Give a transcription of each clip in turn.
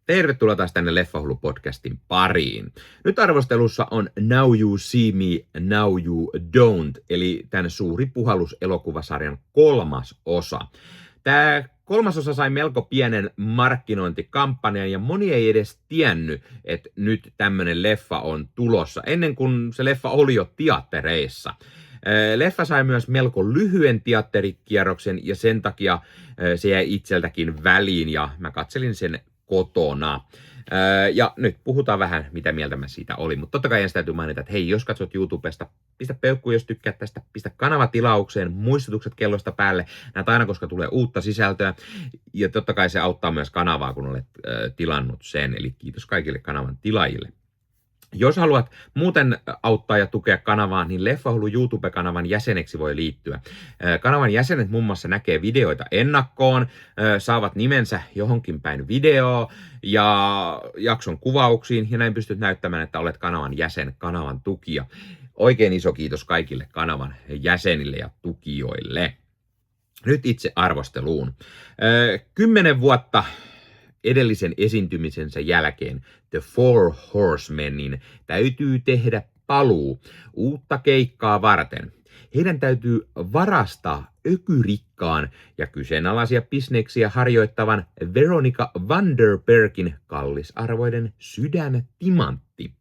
Tervetuloa taas tänne Leffahullu-podcastin pariin. Nyt arvostelussa on Now You See Me, Now You Don't, eli tämän Suuri puhallus -elokuvasarjan 3. osa. Tämä 3. osa sai melko pienen markkinointikampanjan ja moni ei edes tiennyt, että nyt tämmöinen leffa on tulossa, ennen kuin se leffa oli jo teattereissa. Leffa sai myös melko lyhyen teatterikierroksen ja sen takia se jäi itseltäkin väliin ja mä katselin sen kotona. Ja nyt puhutaan vähän, mitä mieltä mä siitä olin. Mutta totta kai ensin täytyy mainita, että hei, jos katsot YouTubesta, pistä peukku, jos tykkäät tästä, pistä kanava tilaukseen, muistutukset kellosta päälle. Näet aina, koska tulee uutta sisältöä. Ja totta kai se auttaa myös kanavaa, kun olet tilannut sen. Eli kiitos kaikille kanavan tilaajille. Jos haluat muuten auttaa ja tukea kanavaa, niin Leffahullu YouTube-kanavan jäseneksi voi liittyä. Kanavan jäsenet muun muassa näkee videoita ennakkoon, saavat nimensä johonkin päin videoa ja jakson kuvauksiin, ja näin pystyt näyttämään, että olet kanavan jäsen, kanavan tukija. Oikein iso kiitos kaikille kanavan jäsenille ja tukijoille. Nyt itse arvosteluun. 10 vuotta edellisen esiintymisensä jälkeen The Four Horsemenin täytyy tehdä paluu uutta keikkaa varten. Heidän täytyy varastaa ökyrikkaan ja kyseenalaisia bisneksiä harjoittavan Veronica Vanderbergin kallisarvoinen sydäntimantti.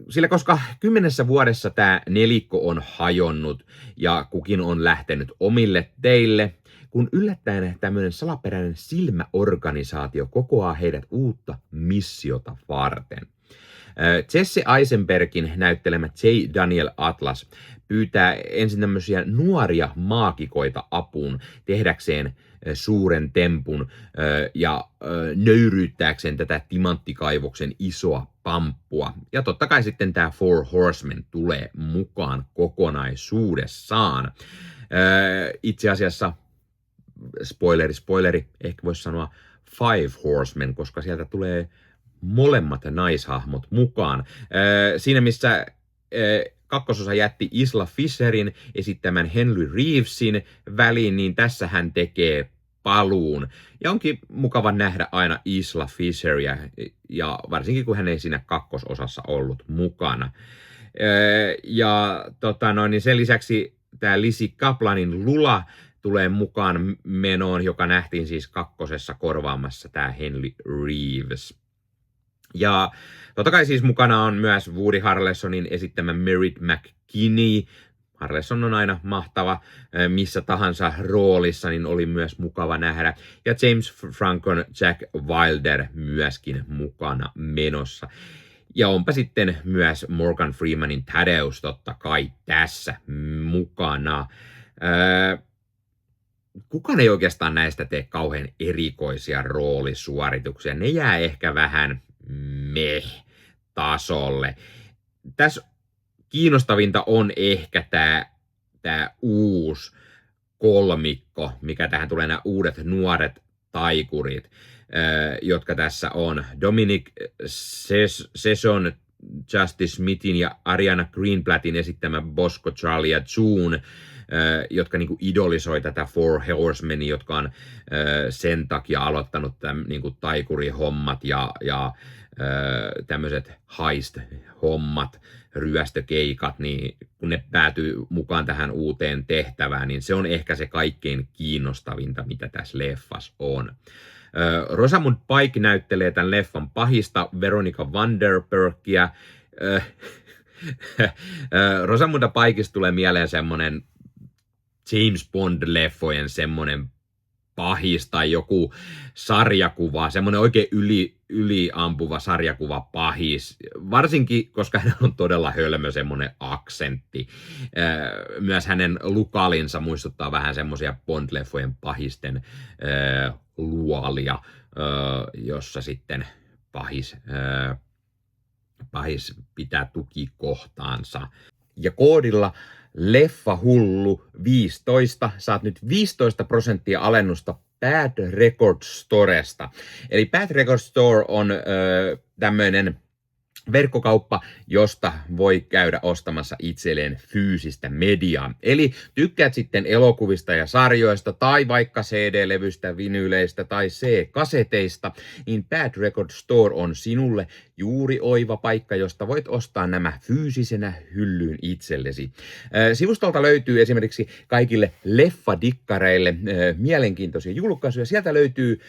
Sillä koska 10 vuodessa tämä nelikko on hajonnut ja kukin on lähtenyt omille teille, kun yllättäen tämmöinen salaperäinen silmäorganisaatio kokoaa heidät uutta missiota varten. Jesse Eisenbergin näyttelemä J. Daniel Atlas pyytää ensin tämmöisiä nuoria maagikoita apuun tehdäkseen suuren tempun ja nöyryyttääkseen tätä timanttikaivoksen isoa pamppua. Ja totta kai sitten tämä Four Horsemen tulee mukaan kokonaisuudessaan. Itse asiassa spoileri, ehkä voisi sanoa Five Horsemen, koska sieltä tulee molemmat naishahmot mukaan. Siinä missä kakkososa jätti Isla Fisherin esittämän Henry Reevesin väliin, niin tässä hän tekee paluun. Ja onkin mukava nähdä aina Isla Fisheria, ja varsinkin kun hän ei siinä kakkososassa ollut mukana. Ja niin sen lisäksi tämä Lizzie Kaplanin Lula tulee mukaan menoon, joka nähtiin siis kakkosessa korvaamassa tämä Henry Reeves. Ja totta kai siis mukana on myös Woody Harrelsonin esittämä Merritt McKinney. Harrelson on aina mahtava missä tahansa roolissa, niin oli myös mukava nähdä. Ja James Francon Jack Wilder myöskin mukana menossa. Ja onpa sitten myös Morgan Freemanin Thaddeus totta kai tässä mukana. Kukaan ei oikeastaan näistä tee kauhean erikoisia roolisuorituksia. Ne jää ehkä vähän tasolle. Tässä kiinnostavinta on ehkä tämä uusi kolmikko, mikä tähän tulee, nämä uudet nuoret taikurit, jotka tässä on. Dominic Sesson, Justice Smithin ja Ariana Greenblattin esittämä Bosco, Charlie ja June, jotka niinku idolisoi tätä Four Horsemen, jotka on sen takia aloittanut tämän niinku taikurihommat ja tämmöiset heist-hommat, ryöstökeikat, niin kun ne päätyy mukaan tähän uuteen tehtävään, niin se on ehkä se kaikkein kiinnostavinta, mitä tässä leffassa on. Rosamund Pike näyttelee tämän leffan pahista Veronica Vanderbergia. Rosamunda Pikeista tulee mieleen semmonen James Bond-leffojen semmonen pahis tai joku sarjakuva, semmoinen oikein yliampuva sarjakuva pahis, varsinkin koska hän on todella hölmö semmoinen aksentti. Myös hänen lukalinsa muistuttaa vähän semmoisia Bond-leffojen pahisten luolia, jossa sitten pahis pitää tukikohtaansa. Ja koodilla Leffahullu 15 saat nyt 15% alennusta Bad Record Storesta. Eli Bad Record Store on tämmöinen verkkokauppa, josta voi käydä ostamassa itselleen fyysistä mediaa. Eli tykkäät sitten elokuvista ja sarjoista tai vaikka CD-levyistä, vinyyleistä tai C-kaseteista, niin Bad Record Store on sinulle juuri oiva paikka, josta voit ostaa nämä fyysisenä hyllyyn itsellesi. Sivustolta löytyy esimerkiksi kaikille leffadikkareille mielenkiintoisia julkaisuja. Sieltä löytyy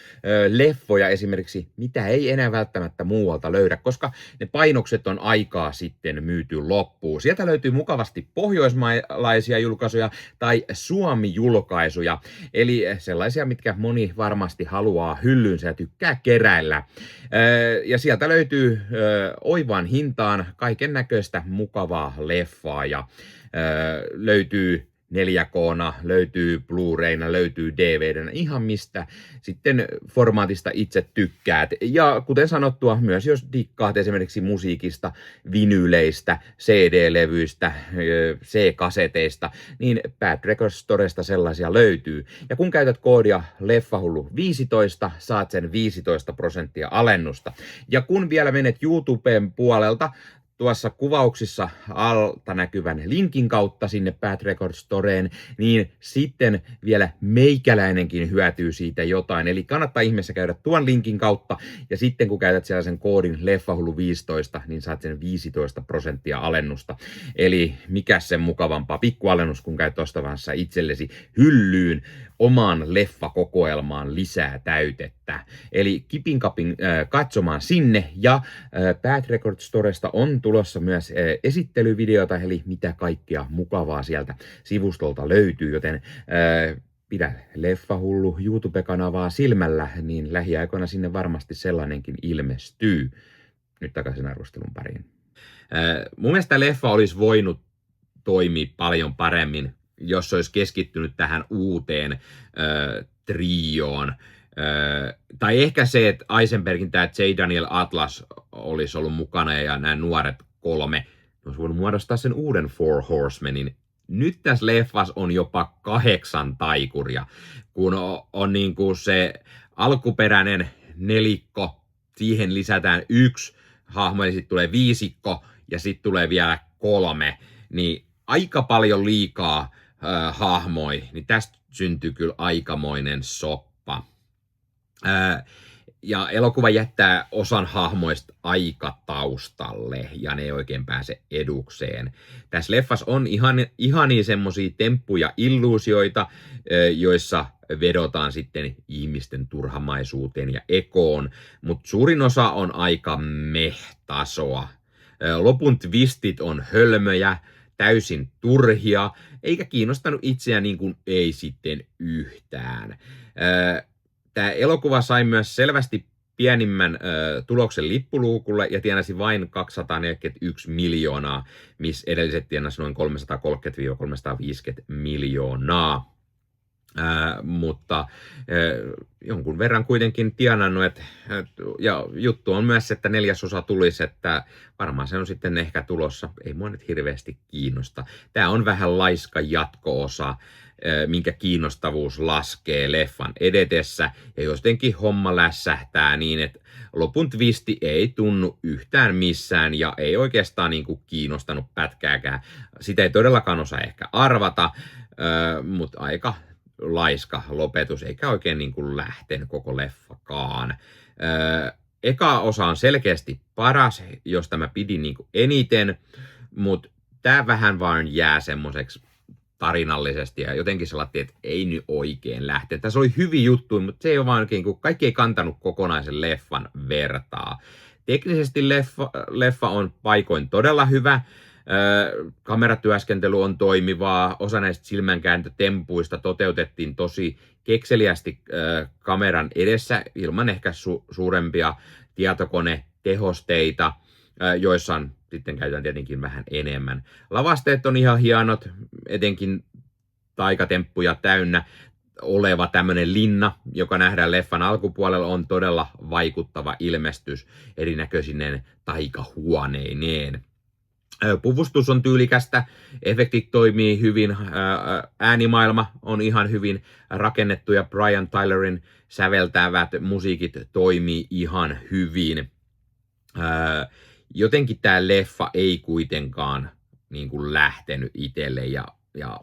leffoja esimerkiksi, mitä ei enää välttämättä muualta löydä, koska ne painokset on aikaa sitten myyty loppuun. Sieltä löytyy mukavasti pohjoismaalaisia julkaisuja tai Suomi-julkaisuja, eli sellaisia, mitkä moni varmasti haluaa hyllyynsä ja tykkää keräillä. Ja sieltä löytyy oivaan hintaan kaiken näköistä mukavaa leffaa ja löytyy 4K:na, löytyy Blu-rayna, löytyy DVD:nä, ihan mistä sitten formaatista itse tykkäät. Ja kuten sanottua, myös jos dikkaat esimerkiksi musiikista, vinyyleistä, CD-levyistä, C-kaseteista, niin Bad Record Storesta sellaisia löytyy. Ja kun käytät koodia Leffahullu15, saat sen 15% alennusta. Ja kun vielä menet YouTuben puolelta, tuossa kuvauksissa alta näkyvän linkin kautta sinne Bad Record Storeen, niin sitten vielä meikäläinenkin hyötyy siitä jotain. Eli kannattaa ihmeessä käydä tuon linkin kautta, ja sitten kun käytät siellä sen koodin Leffahullu15, niin saat sen 15% alennusta. Eli mikä sen mukavampaa pikkualennus, kun käyt ostamassa itsellesi hyllyyn omaan leffakokoelmaan lisää täytettä. Eli kipin kapin katsomaan sinne, ja Bad Record Storesta on tulossa myös esittelyvideota, eli mitä kaikkea mukavaa sieltä sivustolta löytyy, joten pidä Leffahullu YouTube-kanavaa silmällä, niin lähiaikoina sinne varmasti sellainenkin ilmestyy. Nyt takaisin arvostelun pariin. Mun mielestä leffa olisi voinut toimia paljon paremmin, jos se olisi keskittynyt tähän uuteen trioon. Tai ehkä se, että Eisenbergin tämä J. Daniel Atlas olisi ollut mukana ja nämä nuoret 3 olisi voinut muodostaa sen uuden Four Horsemanin. Nyt tässä leffassa on jopa 8 taikuria, kun on niin kuin se alkuperäinen nelikko, siihen lisätään 1 hahmo, ja sitten tulee viisikko, ja sitten tulee vielä 3, niin aika paljon liikaa hahmoi, niin tästä syntyy kyllä aikamoinen soppa. Ja elokuva jättää osan hahmoista aikataustalle, ja ne ei oikein pääse edukseen. Tässä leffassa on ihania semmosia temppuja illuusioita, joissa vedotaan sitten ihmisten turhamaisuuteen ja ekoon, mutta suurin osa on aika meh-tasoa. Lopun twistit on hölmöjä, täysin turhia, eikä kiinnostanut itseään niin kuin ei sitten yhtään. Tämä elokuva sai myös selvästi pienimmän tuloksen lippuluukulle ja tienasi vain 241 miljoonaa, missä edelliset tienasi noin 330-350 miljoonaa. Mutta jonkun verran kuitenkin tienannut, ja juttu on myös, että 4. tulisi, että varmaan se on sitten ehkä tulossa, ei mua nyt hirveästi kiinnosta. Tämä on vähän laiska jatko-osa, minkä kiinnostavuus laskee leffan edetessä, ja jotenkin homma lässähtää niin, että lopun twisti ei tunnu yhtään missään, ja ei oikeastaan niin kuin kiinnostanut pätkääkään. Sitä ei todellakaan osaa ehkä arvata, mutta aika laiska lopetus, eikä oikein niin kuin lähtenyt koko leffakaan. Eka osa on selkeästi paras, josta mä pidin niin kuin eniten, mutta tää vähän vaan jää semmoiseksi tarinallisesti ja jotenkin sellainen, että ei nyt oikein lähteä. Tässä oli hyviä juttuja, mutta se ei ole vaan oikein, kun kaikki ei kantanut kokonaisen leffan vertaa. Teknisesti leffa on paikoin todella hyvä. Kameratyöskentely on toimivaa, osa näistä silmänkääntötempuista toteutettiin tosi kekseliästi kameran edessä ilman ehkä suurempia tietokonetehosteita, joissa on sitten käytetään tietenkin vähän enemmän. Lavasteet on ihan hienot, etenkin taikatemppuja täynnä oleva tämmöinen linna, joka nähdään leffan alkupuolella, on todella vaikuttava ilmestys erinäköisineen taikahuoneineen. Puvustus on tyylikästä, efektit toimii hyvin, äänimaailma on ihan hyvin rakennettu ja Brian Tylerin säveltävät musiikit toimii ihan hyvin. jotenkin tämä leffa ei kuitenkaan niin kuin lähtenyt itselle ja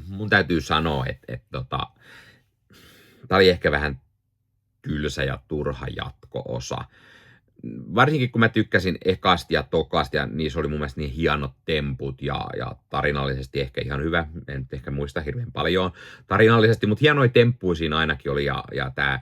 mun täytyy sanoa, että tämä oli ehkä vähän tylsä ja turha jatko-osa. Varsinkin kun mä tykkäsin ekasta ja tokasta, ja niissä oli mun mielestä niin hienot temput ja tarinallisesti ehkä ihan hyvä. En nyt ehkä muista hirveän paljon tarinallisesti, mutta hienoja temppuja siinä ainakin oli, ja tämä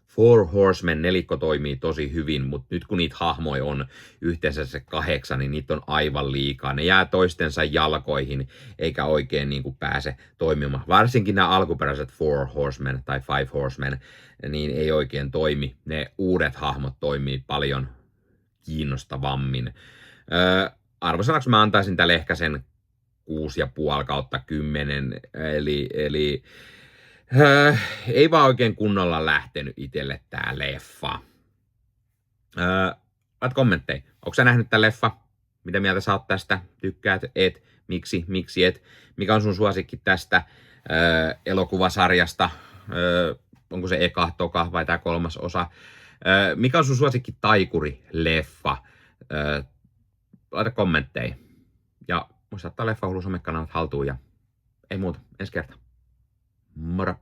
Four Horsemen nelikko toimii tosi hyvin, mutta nyt kun niitä hahmoja on yhteensä se 8, niin niitä on aivan liikaa. Ne jää toistensa jalkoihin, eikä oikein niin kuin pääse toimimaan. Varsinkin nämä alkuperäiset Four Horsemen tai Five Horsemen, niin ei oikein toimi. Ne uudet hahmot toimii paljon kiinnostavammin. Arvosanaksi mä antaisin tälle ehkä sen 6,5/10, eli ei vaan oikein kunnolla lähtenyt itselle tää leffa. Laita kommentteja. Onko sä nähnyt tää leffa? Mitä mieltä sä oot tästä? Tykkäät? Et? Miksi et? Mikä on sun suosikki tästä elokuvasarjasta? Onko se eka, toka vai tää 3. osa? Mikä on sun suosikki taikuri-leffa? Laita kommentteja. Ja muista ottaa Leffahullu somekanavat haltuun ja ei muuta. Ensi kertaa. Moro!